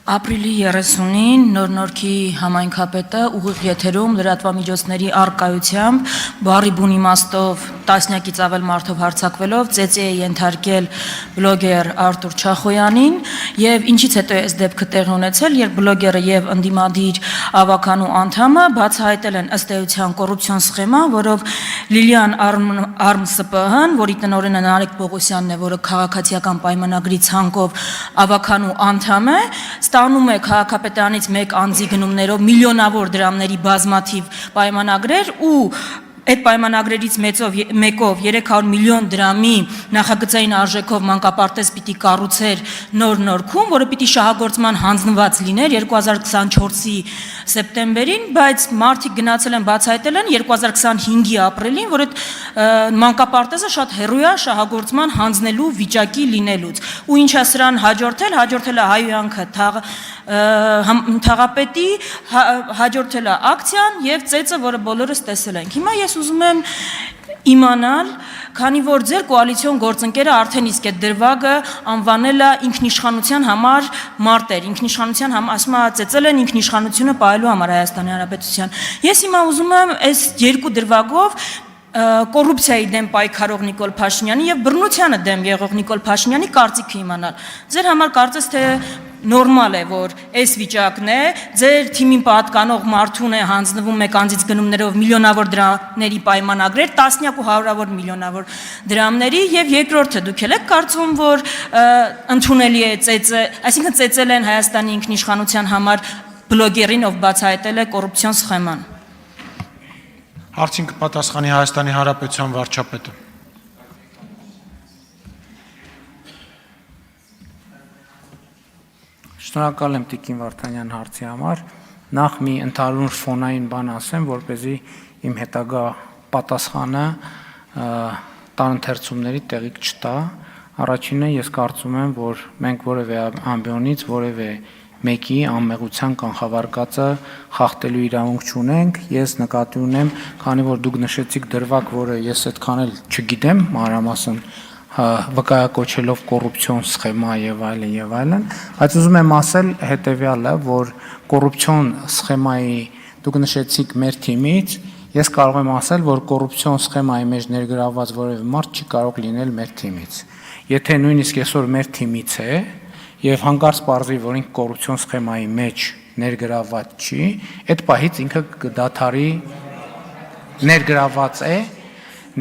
Ապրիլի 30-ին Նոր-Նորքի համայնքապետը ուղիղ եթերում լրատվամիջոցների առկայությամբ բառի բուն իմաստով տասնյակից ավել մարդով հարձակվելով ծեծի է ենթարկել բլոգեր Արտուր Չախոյանին եւ ինչից հետո է այս դեպքը տեղի ունեցել, երբ բլոգերը եւ ընդդիմադիր ավականու անդամը բացահայտել են ըստ էության կոռուպցիոն սխեմա, որով Լիլիան ԱրմսՊՀ-ն, որի տնօրենը Նարեկ Պողոսյանն է, որը քաղաքացիական պայմանագրի ցանկով ավականու անդամ է, ստանում է քաղաքապետարանից մեկ անձի գնումներով միլիոնավոր դրամների բազմաթիվ պայմանագրեր ու այդ պայմանագրերից մեկով 300 միլիոն դրամի նախագծային արժեքով մանկապարտեզ պիտի կառուցեր Նոր-Նորքում, որը պիտի շահագործման հանձնված լիներ 2024-ի սեպտեմբերին, բայց մարդիկ գնացել են բացահայտել են 2025-ի ապրիլին, որ այդ մանկապարտեզը շատ հեռու է շահագործման հանձնելու վիճակի լինելուց։ Ու ինչա սրան հաջորդել է հայհոյանքը թաղապետի, հաջորդել է ակցիան եւ ծեծը, որը բոլորս տեսել ենք։ Հիմա ես ուզում եմ իմանալ, քանի որ ձեր կոալիցիոն գործընկերը արդեն իսկ այդ դրվագը անվանել է ինքնիշխանության համար մարտեր, ինքնիշխանության ասում է ծեծել են ինքնիշխանությունը պահելու համար Հայաստանի Հանրապետության։ Ես հիմա ուզում եմ այս երկու դրվագով կոռուպցիայի դեմ պայքարող Նիկոլ Փաշինյանի եւ բռնությանը դեմ եղող Նիկոլ Փաշինյանի կարծիքը իմանալ։ Ձեր համար կարծես թե նորմալ է, որ այս վիճակն է, ձեր թիմին պատկանող մարդուն է հանձնվում մեկ անձից գնումներով միլիոնավոր դրամների պայմանագրեր, տասնյակ ու հարյուրավոր միլիոնավոր դրամների եւ երկրորդը դուք եք կարծում, որ ընդունելի է ծեծը, այսինքն ծեծել են Հայաստանի ինքնիշխանության համար բլոգերին, ով բացահայտել է կոռուպցիոն սխեման։ Հարցին կպատասխանի Հայաստանի Հանրապետության վարչապետը։ Շնորհակալ եմ Տիկին Վարդանյան հարցի համար։ Նախ մի ընդհանուր ֆոնային բան ասեմ, որպեսզի իմ հետագա պատասխանը տարընթերցումների տեղիք չտա։ Առաջինը ես կարծում եմ, որ մենք որևէ ամբիոնից որևէ մեկի անմեղության կանխավարկածը խախտելու իրավունք չունենք։ Ես նկատի ունեմ, քանի որ դուք նշեցիք դրվագ, որը ես այդքան էլ չգիտեմ, մանրամասն վկայակոչելով կոռուպցիոն սխեմա եւ այլն, բայց ուզում եմ ասել հետեւյալը, որ կոռուպցիոն սխեմայի դուք նշեցիք մեր թիմից, ես կարող եմ ասել, որ կոռուպցիոն սխեմայի մեջ ներգրավված որևէ մարդ չի կարող լինել մեր թիմից։ Եթե նույնիսկ այսօր մեր թիմից է եւ հանկարծ պարզվի, որ ինքը կոռուպցիոն սխեմայի մեջ ներգրավված չի, այդ պահից ինքը կդադարի ներգրավված է,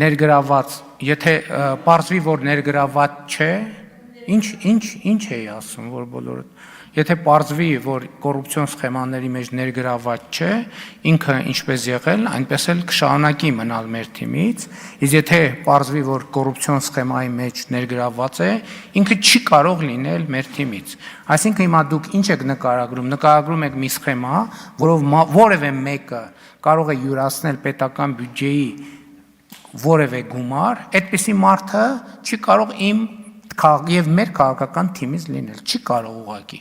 ներգրավված, եթե պարզվի, որ ներգրավված չէ, ինչ էի ասում, որ բոլորը, եթե պարզվի, որ կոռուպցիոն սխեմաների մեջ ներգրավված չէ, ինքը ինչպես եղել, այնպես էլ կշարունակի մնալ մեր թիմից, իսկ եթե պարզվի, որ կոռուպցիոն սխեմայի մեջ ներգրավված է, ինքը չի կարող լինել մեր թիմից։ Այսինքն հիմա դուք ինչ եք նկարագրում եք մի սխեմա, որով որևէ մեկը կարող է յուրացնել պետական բյուջեի որևէ գումար, այդպիսի մարդը չի կարող իմ եւ մեր քաղաքական թիմից լինել, չի կարող ուղղակի։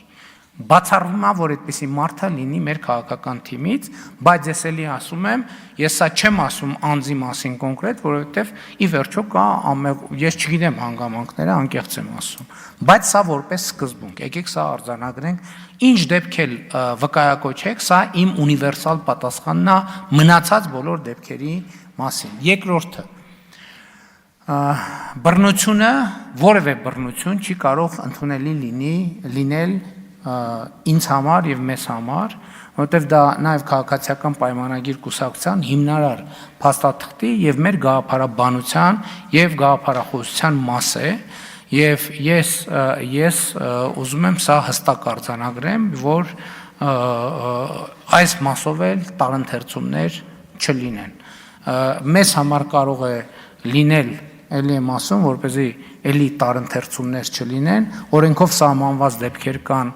Բացառվում է, որ այդպիսի մարդը լինի մեր քաղաքական թիմից, բայց ես էլի ասում եմ, ես սա չեմ ասում անձի մասին կոնկրետ, որովհետև ի վերջո կա ես չգիտեմ հանգամանքները, անկեղծ եմ ասում, բայց սա որպես սկզբունք, եկեք սա արձանագրենք, ինչ դեպք էլ վկայակոչեք, սա իմ ունիվերսալ պատասխանն է մնացած բոլոր դեպքերի մասին։ Երկրորդը բռնությունը, որևէ բռնություն չի կարող ընդունելի լինել ինձ համար եւ մեզ համար, որովհետեւ դա նաեւ քաղաքացիական պայմանագիր կուսակցության հիմնարար փաստաթղթի եւ մեր գաղափարաբանության եւ գաղափարախոսության մաս է եւ ես ուզում եմ սա հստակ արձանագրեմ, որ այս մասով էլ տարընթերցումներ չլինեն։ Մեզ համար կարող է լինել էլի եմ ասում, որպեսզի էլի տարընթերցումներ չլինեն, օրենքով սահմանված դեպքեր կան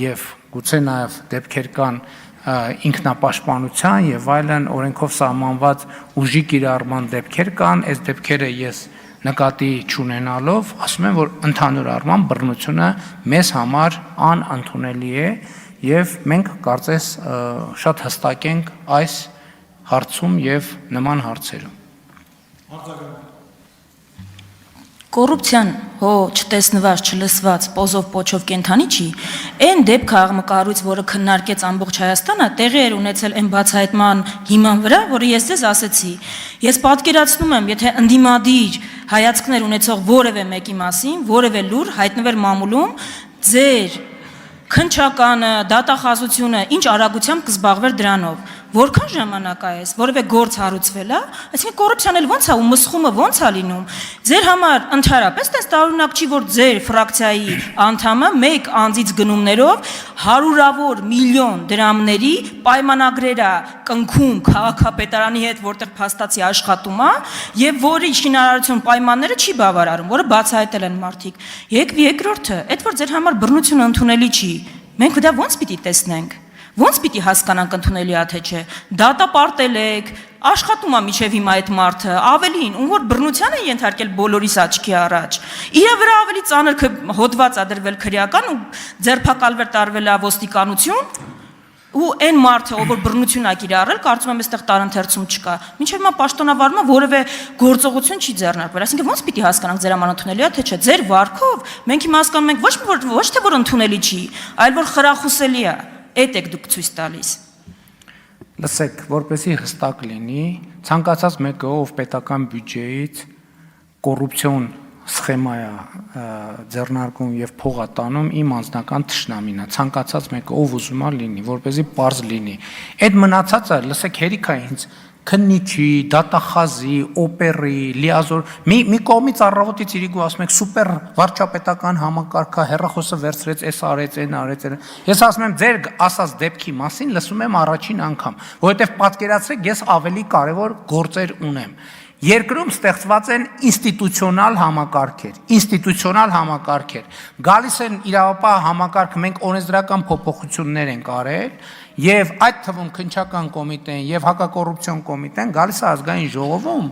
եւ գուցե նաեւ դեպքեր կան ինքնապաշտպանության եւ այլն օրենքով սահմանված ուժի կիրառման դեպքեր կան, այս դեպքերը ես նկատի չունենալով ասում եմ, որ ընդհանուր առմամբ բռնությունը մեզ համար անընդունելի է եւ մենք կարծես շատ հստակ ենք այս հարցում եւ նման հարցերում։ կոռուպցիան հո չտեսնված, չլսված, պոզով պոչով կենթանի չի, այն դեպքը աղմկարույց, որը քննարկեց ամբողջ Հայաստանը, տեղի էր ունեցել այն բացահայտման հիման վրա, որը ես ձեզ ասեցի։ Ես պատկերացնում եմ, եթե ընդդիմադիր հայացքներ ունեցող որևէ մեկի մասին, որևէ լուր հայտնվեր մամուլում, ձեր քնչականը, դատախազությունը ինչ արագությամբ կզբաղվեր դրանով, որքան ժամանակ է այս, որևէ գործ հարուցվել է, այսինքն կոռուպցիան էլ ոնց է ու մսխումը ոնց է լինում։ Ձեր համար ընդհանրապես տես տարօրինակ չի, որ ձեր ֆրակցիայի անդամը մեկ անձից գնումներով հարյուրավոր միլիոն դրամների պայմանագրեր է կնքում քաղաքապետարանի հետ, որտեղ փաստացի աշխատում է, եւ որի շինարարություն պայմանները չի բավարարում, որը բացահայտել են մարդիկ։ Երկրորդը, այդ որ ձեր համար բռնությունը ընդունելի չի, մենք դա ոնց պիտի տեսնենք։ Ոնց պիտի հասկանանք ընդունելի է թե չէ։ Դատապարտել եք, աշխատում է միջև հիմա այդ մարդը, ավելին, ում որ բռնության է ենթարկել բոլորիս աչքի առաջ։ Իր վրա ավելի ծանր հոդված ա դրվել քրեական ու ձերբակալվել տարվել է ոստիկանություն, ու այն մարդը, ով որ բռնություն ա կիրառել, կարծում եմ այստեղ տարընթերցում չկա։ Մինչև հիմա պաշտոնավարումը որևէ գործողություն չի ձեռնարկվել։ Այսինքն ոնց պիտի հասկանանք ձեր համար ընդունելի է թե չէ։ Ձեր վարքով մենք հիմա հասկանում ենք ոչ թե որ ընդունելի չի, այլ որ խրախուսելի է։ Այդ եք դուք ցույց տալիս։ Լսեք, որպեսզի հստակ լինի, ցանկացած մեկը, ով պետական բյուջեից կոռուպցիոն սխեմա է ձեռնարկում եւ փող է տանում, իմ անձնական թշնամին է, ցանկացած մեկը, ով ուզում է լինի, որպեսզի པարզ լինի։ Այդ մնացածը, լսեք, հերիք է ինձ քննիչի, դատախազի, օպերի, լիազոր մի կողմից առավոտից իրիկու ասում եք սուպեր վարչապետական համակարգը հերախոսը վերցրեց, էս արեց, այն արեց, այն։ Ես ասում եմ ձեր ասած դեպքի մասին լսում եմ առաջին անգամ, որովհետև պատկերացրեք, ես ավելի կարևոր գործեր ունեմ։ Երկրում ստեղծված են ինստիտուցիոնալ համակարգեր, գալիս են իրավապահ համակարգը, մենք օրենսդրական փոփոխություններ ենք արել, եւ այդ թվում քննչական կոմիտեն եւ հակակոռուպցիոն կոմիտեն գալիս է ազգային ժողովում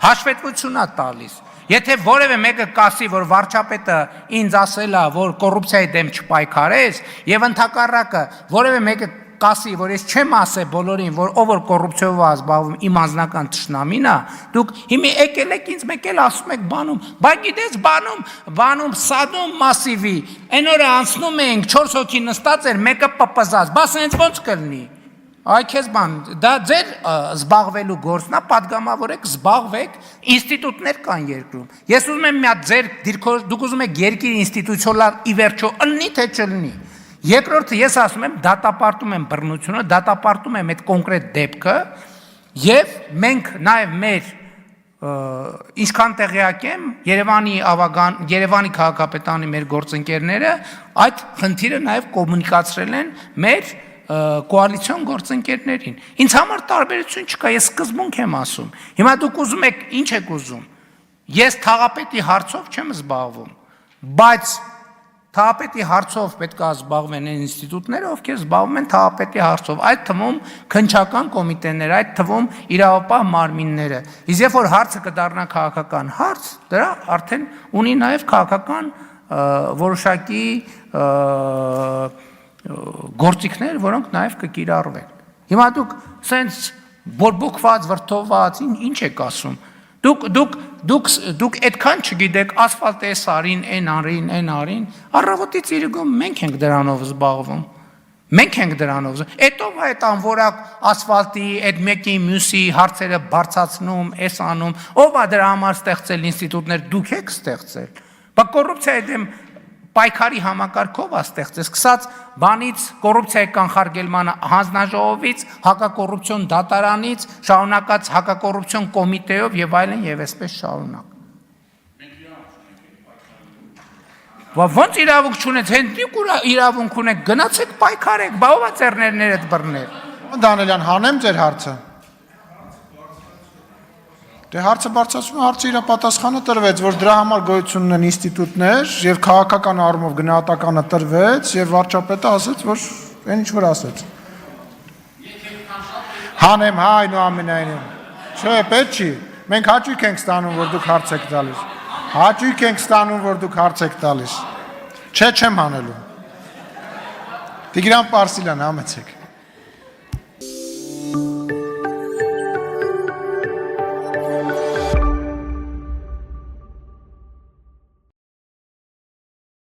հաշվետվություն է տալիս։ Եթե որևէ մեկը կասի, որ վարչապետը ինձ ասել է, որ կոռուպցիայի դեմ չպայքարես, եւ ընդհակառակը որևէ մեկը կասի, որ ես չեմ ասել բոլորին, որ ով որ կոռուպցիայով է զբաղվում, իմ անձնական թշնամին է, դուք հիմա եկել եք ինձ մեկ էլ ասում եք բանում, բայ գիտես բանում սադում մասիվի, այն օրը անցնում ենք 4 հոգի նստած էր, մեկը պպզած, բաս այնց ոնց կլինի։ Այ քեզ բան, դա ձեր զբաղվելու գործն է, պատգամավորեք, զբաղվեք, ինստիտուտներ կան երկրում։ Ես ուզում եմ մի հատ ձեր դուք ուզում եք երկիր ինստիտուցիոնալ ի վերջո ըլնի թե չըլնի։ Երկրորդը ես ասում եմ դատապարտում եմ բռնությունը, դատապարտում եմ այդ կոնկրետ դեպքը եւ մենք նաեւ մեր ինչքան տեղյակ եմ Երևանի քաղաքապետարանի մեր գործընկերները այդ խնդիրը նաեւ կոմունիկացրել են մեր կոալիցիոն գործընկերներին։ Ինձ համար տարբերություն չկա, ես սկզբունք եմ ասում։ Հիմա դուք ուզում եք, ինչ եք ուզում։ Ես թաղապետի հարցով չեմ զբաղվում, բայց թաղապետի հարցով պետք է զբաղվեն այն ինստիտուտները, ովքեր զբաղվում են թաղապետի հարցով, այդ թվում քննչական կոմիտեները, այդ թվում իրավապահ մարմինները։ Իսկ երբ որ հարցը կդառնա քաղաքական հարց, դրա արդեն ունի նաև քաղաքական որոշակի գործիքներ, որոնք նաև կկիրառվեն։ Հիմա դուք սենց բորբոքված, վրդովված, ինչ եք ասում։ Դուք այդքան չգիտեք, ասֆալտ էս արին, այն արին, առավոտից իրիկում մենք ենք դրանով զբաղվում։ Մենք ենք դրանով զբաղվում։ Էդ ով է այդ անվորակ ասֆալտի, այդ մեկի մյուսի հարցերը բարձացնում, էս անում, ով է դրա համար ստեղծել ինստիտուտներ, դուք եք ստեղծել։ Բա կոռուպցիայի դեմ պայքարի համակարգով է ստեղծել, սկսած բանից կոռուպցիայի կանխարգելման հանձնաժողովից, հակակոռուպցիոն դատարանից, շարունակած հակակոռուպցիոն կոմիտեով եւ այլն եւ այսպես շարունակ։ Ոնց իրավունք չունեք, հենց իրավունք ունեք, գնացեք պայքարեք, բա ով է ծերներներդ բռնել։ Դանելյան, հանեմ ձեր հարցը։ Դե հարցը բարձրացում հարցը իր պատասխանը տրվեց, որ դրա համար գոյություն ունեն ինստիտուտներ եւ քաղաքական առումով գնահատականը տրվեց եւ վարչապետը ասաց, որ այն ինչ որ ասաց։ Հանեմ, հա, այնուամենայնիվ։ Չէ, պետք չի։ Մենք հաճույք ենք ստանում, որ դուք հարց եք տալիս։ Հաճույք ենք ստանում, որ դուք հարց եք տալիս։ Չէ, չեմ հանելու։ Տիգրան Պարսիլյան, համեցեք։